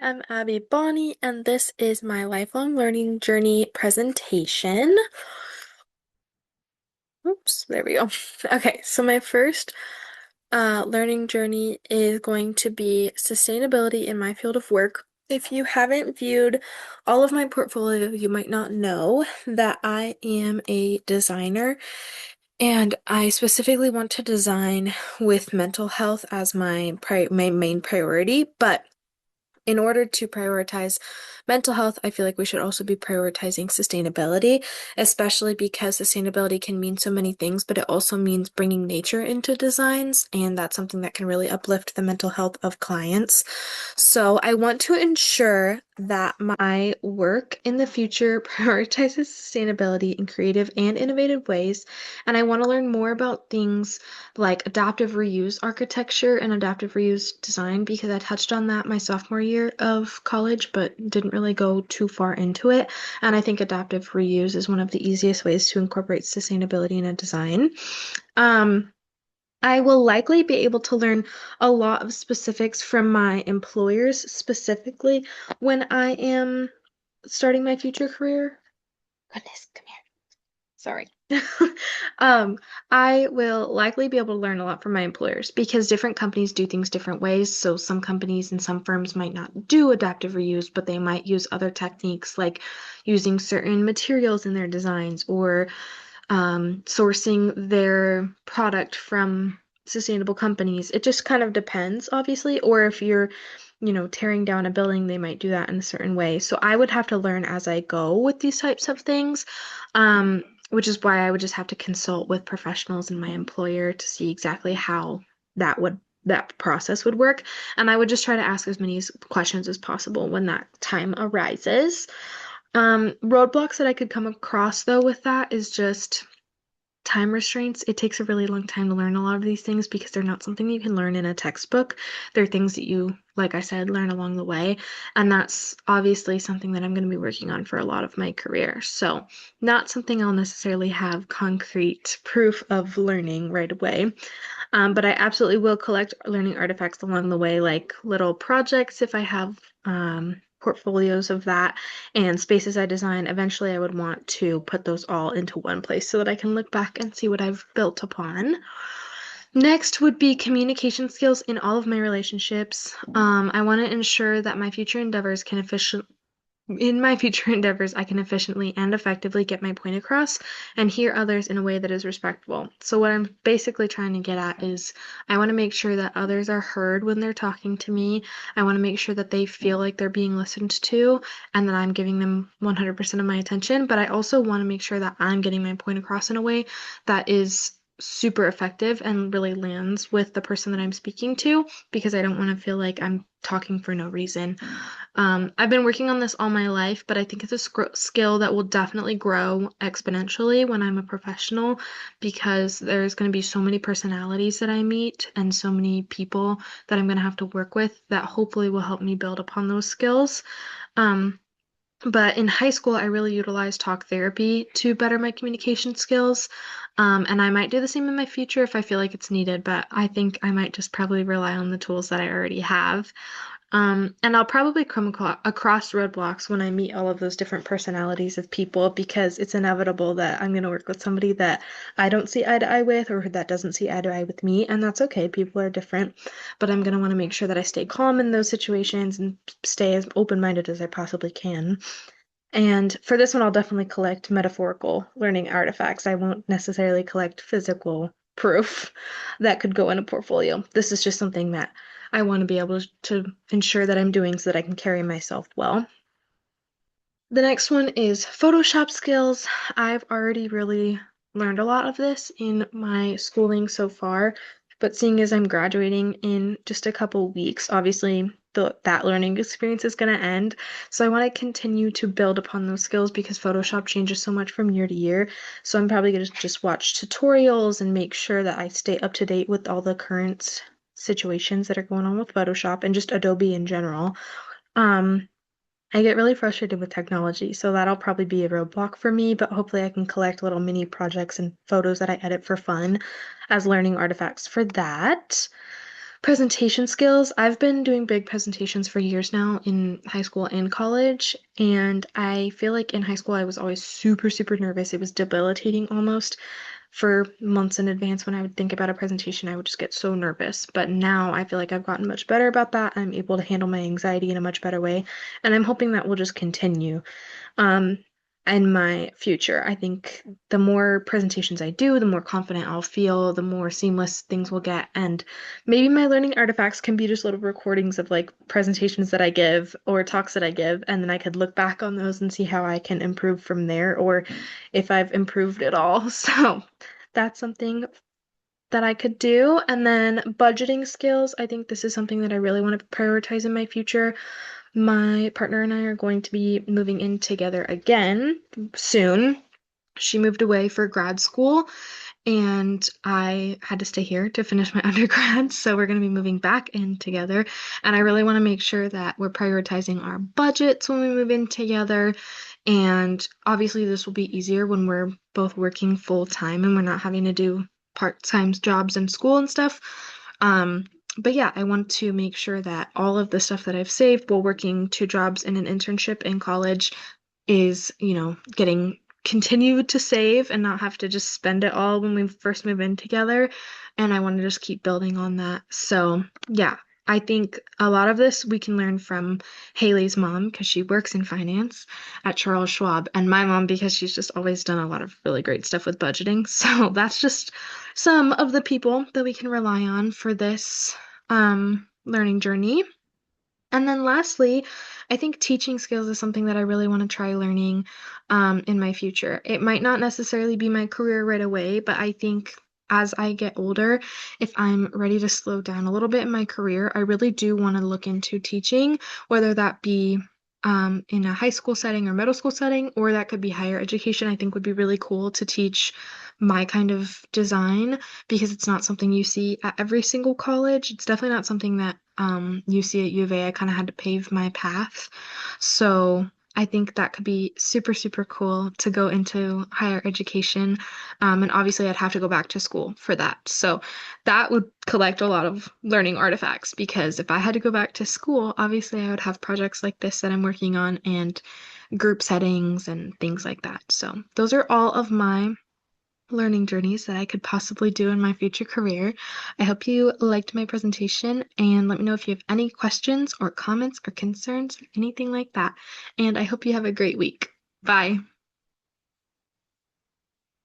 I'm Abby Bohne, and this is my lifelong learning journey presentation. Oops, there we go. Okay, so my first learning journey is going to be sustainability in my field of work. If you haven't viewed all of my portfolio, you might not know that I am a designer, and I specifically want to design with mental health as my main priority, but in order to prioritize mental health, I feel like we should also be prioritizing sustainability, especially because sustainability can mean so many things, but it also means bringing nature into designs, and that's something that can really uplift the mental health of clients. So I want to ensure that my work in the future prioritizes sustainability in creative and innovative ways, and I want to learn more about things like adaptive reuse architecture and adaptive reuse design because I touched on that my sophomore year of college, but didn't really go too far into it. And I think adaptive reuse is one of the easiest ways to incorporate sustainability in a design. Um, I will likely be able to learn a lot of specifics from my employers, specifically when I am starting my future career. Goodness, come here. Sorry. Um, I will likely be able to learn a lot from my employers because different companies do things different ways. So some companies and some firms might not do adaptive reuse, but they might use other techniques like using certain materials in their designs or sourcing their product from sustainable companies. It just kind of depends, obviously. Or if you're, tearing down a building, they might do that in a certain way. So I would have to learn as I go with these types of things, which is why I would just have to consult with professionals and my employer to see exactly how that process would work. And I would just try to ask as many questions as possible when that time arises. Roadblocks that I could come across though with that is just time restraints. It takes a really long time to learn a lot of these things because they're not something you can learn in a textbook. They're things that you, like I said, learn along the way. And that's obviously something that I'm going to be working on for a lot of my career. So, not something I'll necessarily have concrete proof of learning right away. But I absolutely will collect learning artifacts along the way, like little projects if I have portfolios of that and spaces I design. Eventually, I would want to put those all into one place so that I can look back and see what I've built upon. Next would be communication skills in all of my relationships. I want to ensure that my future endeavors can efficiently in my future endeavors, I can efficiently and effectively get my point across and hear others in a way that is respectful. So, what I'm basically trying to get at is I want to make sure that others are heard when they're talking to me. I want to make sure that they feel like they're being listened to and that I'm giving them 100% of my attention. But I also want to make sure that I'm getting my point across in a way that is super effective and really lands with the person that I'm speaking to because I don't want to feel like I'm talking for no reason. I've been working on this all my life, but I think it's a skill that will definitely grow exponentially when I'm a professional because there's going to be so many personalities that I meet and so many people that I'm going to have to work with that hopefully will help me build upon those skills. Um, but in high school, I really utilized talk therapy to better my communication skills. And I might do the same in my future if I feel like it's needed, but I think I might just probably rely on the tools that I already have. And I'll probably come across roadblocks when I meet all of those different personalities of people because it's inevitable that I'm going to work with somebody that I don't see eye to eye with or that doesn't see eye to eye with me, and that's okay. People are different, but I'm going to want to make sure that I stay calm in those situations and stay as open-minded as I possibly can. And for this one, I'll definitely collect metaphorical learning artifacts. I won't necessarily collect physical proof that could go in a portfolio. This is just something that I want to be able to ensure that I'm doing so that I can carry myself well. The next one is Photoshop skills. I've already really learned a lot of this in my schooling so far, but seeing as I'm graduating in just a couple weeks, obviously that learning experience is going to end. So I want to continue to build upon those skills because Photoshop changes so much from year to year. So I'm probably going to just watch tutorials and make sure that I stay up to date with all the current situations that are going on with Photoshop and just Adobe in general. Um, I get really frustrated with technology, so that'll probably be a roadblock for me, but hopefully I can collect little mini projects and photos that I edit for fun as learning artifacts for that. Presentation skills. I've been doing big presentations for years now in high school and college, and I feel like in high school I was always super, super nervous. It was debilitating almost for months in advance when I would think about a presentation. I would just get so nervous. But now I feel like I've gotten much better about that. I'm able to handle my anxiety in a much better way, and I'm hoping that will just continue um, in my future. I think the more presentations I do, the more confident I'll feel, the more seamless things will get. And maybe my learning artifacts can be just little recordings of like presentations that I give or talks that I give, and then I could look back on those and see how I can improve from there or if I've improved at all. So that's something that I could do. And then budgeting skills, I think this is something that I really want to prioritize in my future. My partner and I are going to be moving in together again soon. She moved away for grad school, and I had to stay here to finish my undergrad. So we're going to be moving back in together. And I really want to make sure that we're prioritizing our budgets when we move in together. And obviously, this will be easier when we're both working full time and we're not having to do part-time jobs in school and stuff. Um, but yeah, I want to make sure that all of the stuff that I've saved while working two jobs and an internship in college is, getting continued to save and not have to just spend it all when we first move in together. And I want to just keep building on that. So, yeah, I think a lot of this we can learn from Haley's mom because she works in finance at Charles Schwab, and my mom because she's just always done a lot of really great stuff with budgeting. So, that's just some of the people that we can rely on for this learning journey. And then lastly, I think teaching skills is something that I really want to try learning in my future. It might not necessarily be my career right away, but I think as I get older, if I'm ready to slow down a little bit in my career, I really do want to look into teaching, whether that be in a high school setting or middle school setting, or that could be higher education. I think would be really cool to teach my kind of design because it's not something you see at every single college. It's definitely not something that you see at U of A. I kind of had to pave my path. So I think that could be super, super cool to go into higher education. And obviously, I'd have to go back to school for that. So that would collect a lot of learning artifacts because if I had to go back to school, obviously, I would have projects like this that I'm working on and group settings and things like that. So those are all of my learning journeys that I could possibly do in my future career. I hope you liked my presentation and let me know if you have any questions or comments or concerns or anything like that. And I hope you have a great week. Bye.